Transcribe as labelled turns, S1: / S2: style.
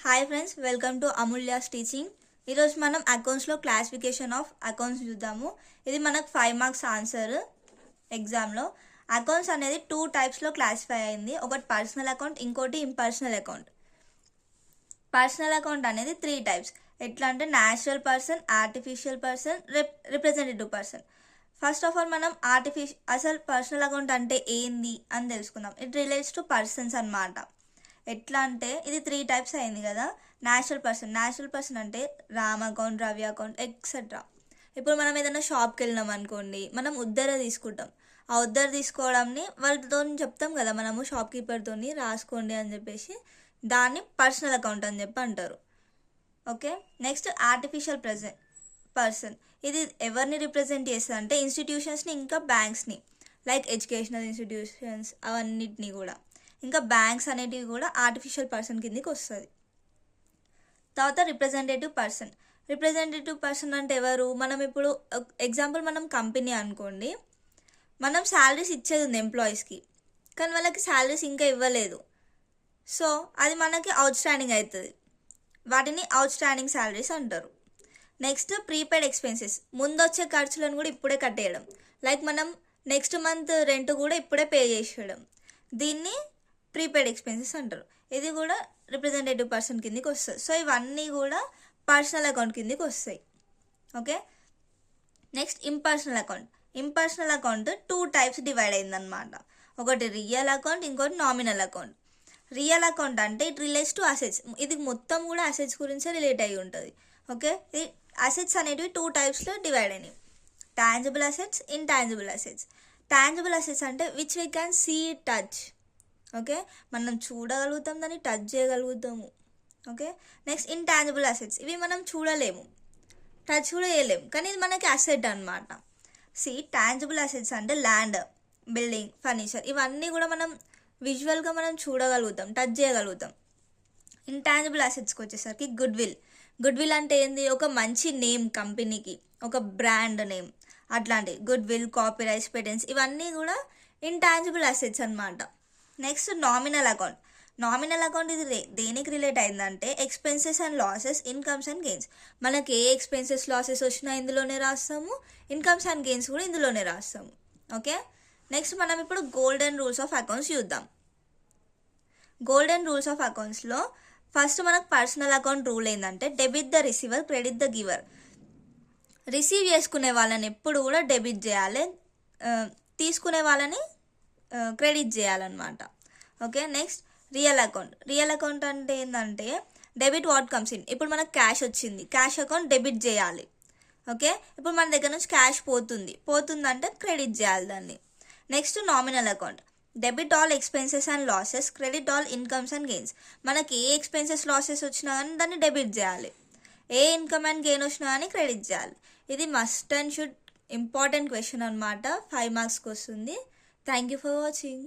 S1: Hi friends, welcome to Amulya's teaching. ఈరోజు మనం అకౌంట్స్లో classification of accounts చూద్దాము. ఇది మనకు 5 మార్క్స్ ఆన్సర్ ఎగ్జామ్లో. అకౌంట్స్ అనేది 2 టైప్స్లో క్లాసిఫై అయింది. ఒకటి పర్సనల్ అకౌంట్, ఇంకోటి ఇంపర్సనల్ అకౌంట్. పర్సనల్ అకౌంట్ అనేది 3 టైప్స్. ఎట్లా అంటే natural person, artificial person, representative person. First of all మనం అసలు పర్సనల్ అకౌంట్ అంటే ఏంది అని తెలుసుకుందాం. ఇట్ రిలేట్స్ టు పర్సన్స్ అన్నమాట. ఎట్లా అంటే ఇది 3 టైప్స్ అయింది కదా. న్యాచురల్ పర్సన్ అంటే Ram account, Ravi account etcetera. ఇప్పుడు మనం ఏదైనా షాప్కి వెళ్ళినాం అనుకోండి, మనం ఉద్దర తీసుకుంటాం. ఆ ఉద్దర తీసుకోవడాన్ని వాళ్ళతో చెప్తాం కదా, మనము షాప్ కీపర్తో రాసుకోండి అని చెప్పేసి, దాన్ని పర్సనల్ అకౌంట్ అని చెప్పి అంటారు. Okay, next artificial person. ఇది ఎవరిని రిప్రజెంట్ చేస్తుంది అంటే ఇన్స్టిట్యూషన్స్ని, ఇంకా బ్యాంక్స్ని, లైక్ ఎడ్యుకేషనల్ ఇన్స్టిట్యూషన్స్ అవన్నిటిని కూడా, ఇంకా బ్యాంక్స్ అనేటివి కూడా ఆర్టిఫిషియల్ పర్సన్ కిందకి వస్తుంది. తర్వాత రిప్రజెంటేటివ్ పర్సన్ అంటే ఎవరు? మనం ఇప్పుడు ఎగ్జాంపుల్ మనం కంపెనీ అనుకోండి, మనం శాలరీస్ ఇచ్చేది ఉంది ఎంప్లాయీస్కి, కానీ వాళ్ళకి శాలరీస్ ఇంకా ఇవ్వలేదు. సో అది మనకి అవుట్ స్టాండింగ్ అవుతుంది. వాటిని అవుట్ స్టాండింగ్ శాలరీస్ అంటారు. నెక్స్ట్ ప్రీపెయిడ్ ఎక్స్పెన్సెస్, ముందు వచ్చే ఖర్చులను కూడా ఇప్పుడే కట్టేయడం. లైక్ మనం నెక్స్ట్ మంత్ రెంట్ కూడా ఇప్పుడే పే చేసేయడం, దీన్ని ప్రీపెయిడ్ ఎక్స్పెన్సెస్ అంటారు. ఇది కూడా రిప్రజెంటేటివ్ పర్సన్ కిందకి వస్తుంది. సో ఇవన్నీ కూడా పర్సనల్ అకౌంట్ కిందకి వస్తాయి. Okay, next impersonal account 2 types divide అయిందనమాట. ఒకటి రియల్ అకౌంట్, ఇంకోటి నామినల్ అకౌంట్. రియల్ అకౌంట్ అంటే ఇట్ రిలేట్స్ టు అసెట్స్. ఇది మొత్తం కూడా అసెట్స్ గురించే రిలేట్ అయి ఉంటుంది. ఓకే, ఈ అసెట్స్ అనేటివి 2 టైప్స్లో డివైడ్ అయినాయి. Tangible assets, intangible assets. Tangible assets అంటే which we can see, touch. Okay, మనం చూడగలుగుతాం, దాన్ని టచ్ చేయగలుగుతాము. Okay, next intangible assets. ఇవి మనం చూడలేము, టచ్ కూడా చేయలేము, కానీ ఇది మనకి అసెట్ అనమాట. టాంజిబుల్ అసెట్స్ అంటే ల్యాండ్, బిల్డింగ్, ఫర్నిచర్, ఇవన్నీ కూడా మనం విజువల్గా మనం చూడగలుగుతాం, టచ్ చేయగలుగుతాం. ఇంటాంజిబుల్ అసెట్స్కి వచ్చేసరికి గుడ్ విల్ అంటే ఏంది? ఒక మంచి నేమ్ కంపెనీకి, ఒక బ్రాండ్ నేమ్, అట్లాంటి గుడ్ విల్, కాపీరైట్స్, పేటెంట్స్, ఇవన్నీ కూడా ఇంటాంజిబుల్ అసెట్స్ అనమాట. నెక్స్ట్ నామినల్ అకౌంట్ ఇది దేనికి రిలేట్ అయిందంటే expenses and losses, incomes and gains. మనకి ఏ ఎక్స్పెన్సెస్, లాసెస్ వచ్చినా ఇందులోనే రాస్తాము, ఇన్కమ్స్ అండ్ గెయిన్స్ కూడా ఇందులోనే రాస్తాము. ఓకే, నెక్స్ట్ మనం ఇప్పుడు గోల్డెన్ రూల్స్ ఆఫ్ అకౌంట్స్ చూద్దాం. గోల్డెన్ రూల్స్ ఆఫ్ అకౌంట్స్లో ఫస్ట్ మనకు పర్సనల్ అకౌంట్ రూల్ ఏంటంటే debit the receiver, credit the giver. Receive చేసుకునే వాళ్ళని ఎప్పుడు కూడా డెబిట్ చేయాలి, తీసుకునే వాళ్ళని క్రెడిట్ చేయాలన్నమాట. ఓకే, నెక్స్ట్ రియల్ అకౌంట్ అంటే ఏంటంటే డెబిట్ వాట్ కమ్స్ ఇన్. ఇప్పుడు మనకు క్యాష్ వచ్చింది, క్యాష్ అకౌంట్ డెబిట్ చేయాలి. ఓకే, ఇప్పుడు మన దగ్గర నుంచి క్యాష్ పోతుందంటే క్రెడిట్ చేయాలి దాన్ని. Next nominal account, debit all expenses and losses, credit all incomes and gains. మనకి ఏ ఎక్స్పెన్సెస్, లాసెస్ వచ్చినా కానీ దాన్ని డెబిట్ చేయాలి, ఏ ఇన్కమ్ అండ్ గెయిన్ వచ్చినా కానీ క్రెడిట్ చేయాలి. ఇది must and should important question అనమాట, 5 మార్క్స్కి వస్తుంది. Thank you for watching.